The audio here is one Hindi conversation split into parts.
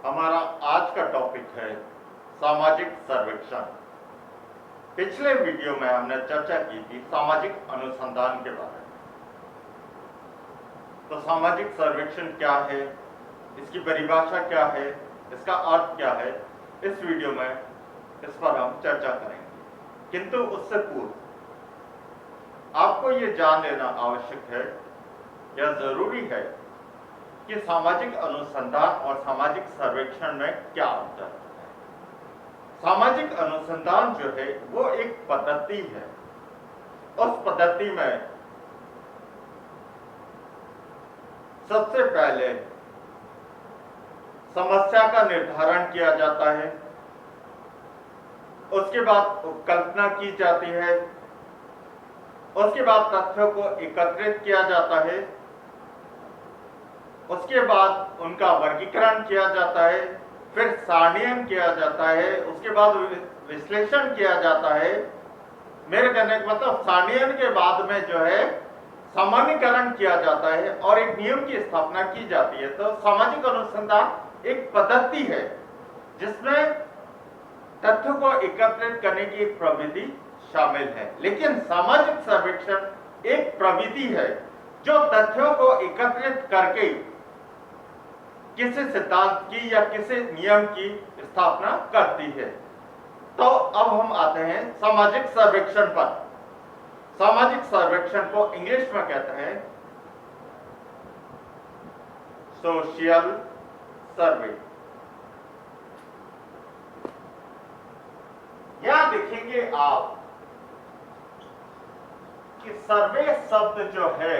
हमारा आज का टॉपिक है सामाजिक सर्वेक्षण। पिछले वीडियो में हमने चर्चा की थी सामाजिक अनुसंधान के बारे में। तो सामाजिक सर्वेक्षण क्या है, इसकी परिभाषा क्या है, इसका अर्थ क्या है, इस वीडियो में इस पर हम चर्चा करेंगे। किंतु उससे पूर्व आपको ये जान लेना आवश्यक है या जरूरी है कि सामाजिक अनुसंधान और सामाजिक सर्वेक्षण में क्या अंतर है। सामाजिक अनुसंधान जो है वो एक पद्धति है। उस पद्धति में सबसे पहले समस्या का निर्धारण किया जाता है, उसके बाद उपकल्पना की जाती है, उसके बाद तथ्यों को एकत्रित किया जाता है, उसके बाद उनका वर्गीकरण किया जाता है, फिर सारणीकरण किया जाता है, उसके बाद विश्लेषण किया जाता है। मेरे कहने का मतलब सारणीकरण के बाद में जो है सामान्यीकरण किया जाता है और एक नियम की स्थापना की जाती है। तो सामाजिक अनुसंधान एक पद्धति है जिसमें तथ्यों को एकत्रित करने की एक प्रविधि शामिल है। लेकिन सामाजिक सर्वेक्षण एक प्रविधि है जो तथ्यों को एकत्रित करके किसी सिद्धांत की या किसी नियम की स्थापना करती है। तो अब हम आते हैं सामाजिक सर्वेक्षण पर। सामाजिक सर्वेक्षण को इंग्लिश में कहते हैं सोशल सर्वे। यहां देखेंगे आप कि सर्वे शब्द जो है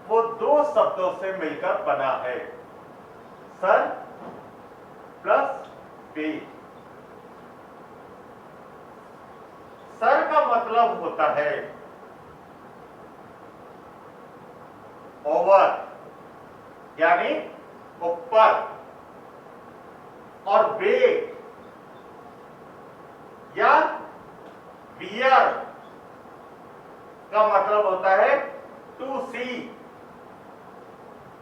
वो दो शब्दों से मिलकर बना है, सर प्लस वे। सर का मतलब होता है ओवर यानी ऊपर, और वे या वियर का मतलब होता है टू सी,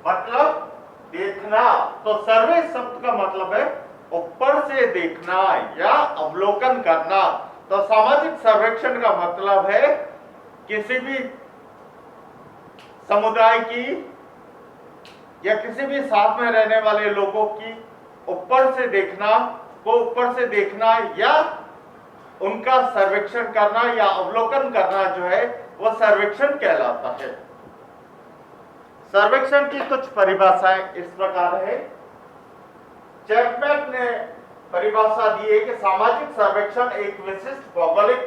मतलब देखना। तो सर्वे शब्द का मतलब है ऊपर से देखना या अवलोकन करना। तो सामाजिक सर्वेक्षण का मतलब है किसी भी समुदाय की या किसी भी साथ में रहने वाले लोगों की ऊपर से देखना को ऊपर से देखना या उनका सर्वेक्षण करना या अवलोकन करना जो है वो सर्वेक्षण कहलाता है। सर्वेक्षण की कुछ परिभाषाएं इस प्रकार है। चैपमैन ने परिभाषा दी है कि सामाजिक सर्वेक्षण एक विशिष्ट भौगोलिक,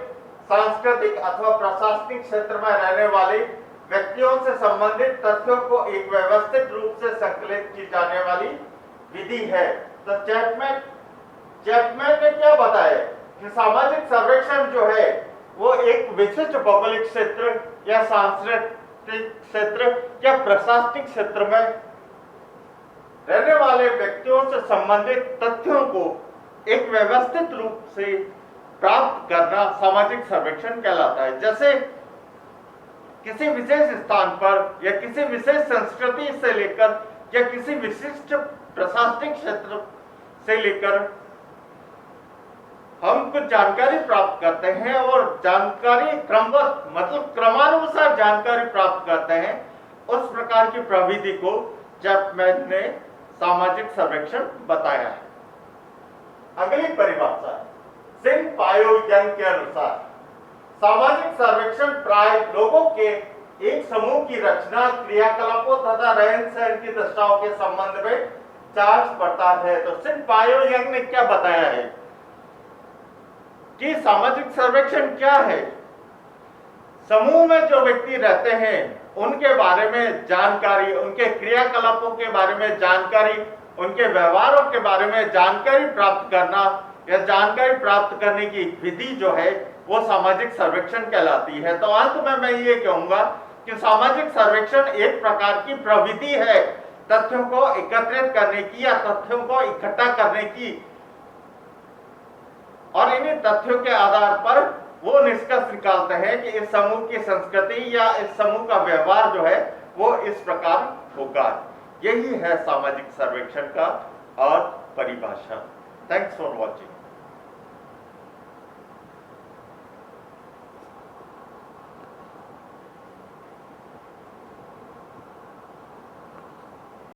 सांस्कृतिक अथवा प्रशासनिक क्षेत्र में रहने वाले व्यक्तियों से संबंधित तथ्यों को एक व्यवस्थित रूप से संकलित की जाने वाली विधि है। तो चैपमैन ने क्या बताया कि सामाजिक सर्वेक्षण जो है वो एक विशिष्ट भौगोलिक क्षेत्र या सांस्कृतिक क्षेत्र या प्रशासनिक क्षेत्र में रहने वाले व्यक्तियों से संबंधित तथ्यों को एक व्यवस्थित रूप से प्राप्त करना सामाजिक सर्वेक्षण कहलाता है। जैसे किसी विशेष स्थान पर या किसी विशेष संस्कृति से लेकर या किसी विशिष्ट प्रशासनिक क्षेत्र से लेकर हम कुछ जानकारी प्राप्त करते हैं और जानकारी क्रमबद्ध मतलब क्रमानुसार जानकारी प्राप्त करते हैं। उस प्रकार की प्रविधि को चैपमैन ने सामाजिक सर्वेक्षण बताया है। अगली परिभाषा सिन-पायो यंग के अनुसार सामाजिक सर्वेक्षण प्राय लोगों के एक समूह की रचना, क्रियाकलापों तथा रहन सहन की दशाओं के संबंध में जांच पड़ताल है। तो सिन-पायो यंग ने क्या बताया है कि सामाजिक सर्वेक्षण क्या है? समूह में जो व्यक्ति रहते हैं उनके बारे में जानकारी, उनके क्रियाकलापों के बारे में जानकारी, उनके व्यवहारों के बारे में जानकारी प्राप्त करना या जानकारी प्राप्त करने की विधि जो है वो सामाजिक सर्वेक्षण कहलाती है। तो अंत में मैं ये कहूंगा कि सामाजिक सर्वेक्षण एक प्रकार की प्रविधि है तथ्यों को एकत्रित करने की या तथ्यों को इकट्ठा करने की, और इन्हीं तथ्यों के आधार पर वो निष्कर्ष निकालते हैं कि इस समूह की संस्कृति या इस समूह का व्यवहार जो है वो इस प्रकार होगा। यही है सामाजिक सर्वेक्षण का अर्थ परिभाषा। Thanks for watching.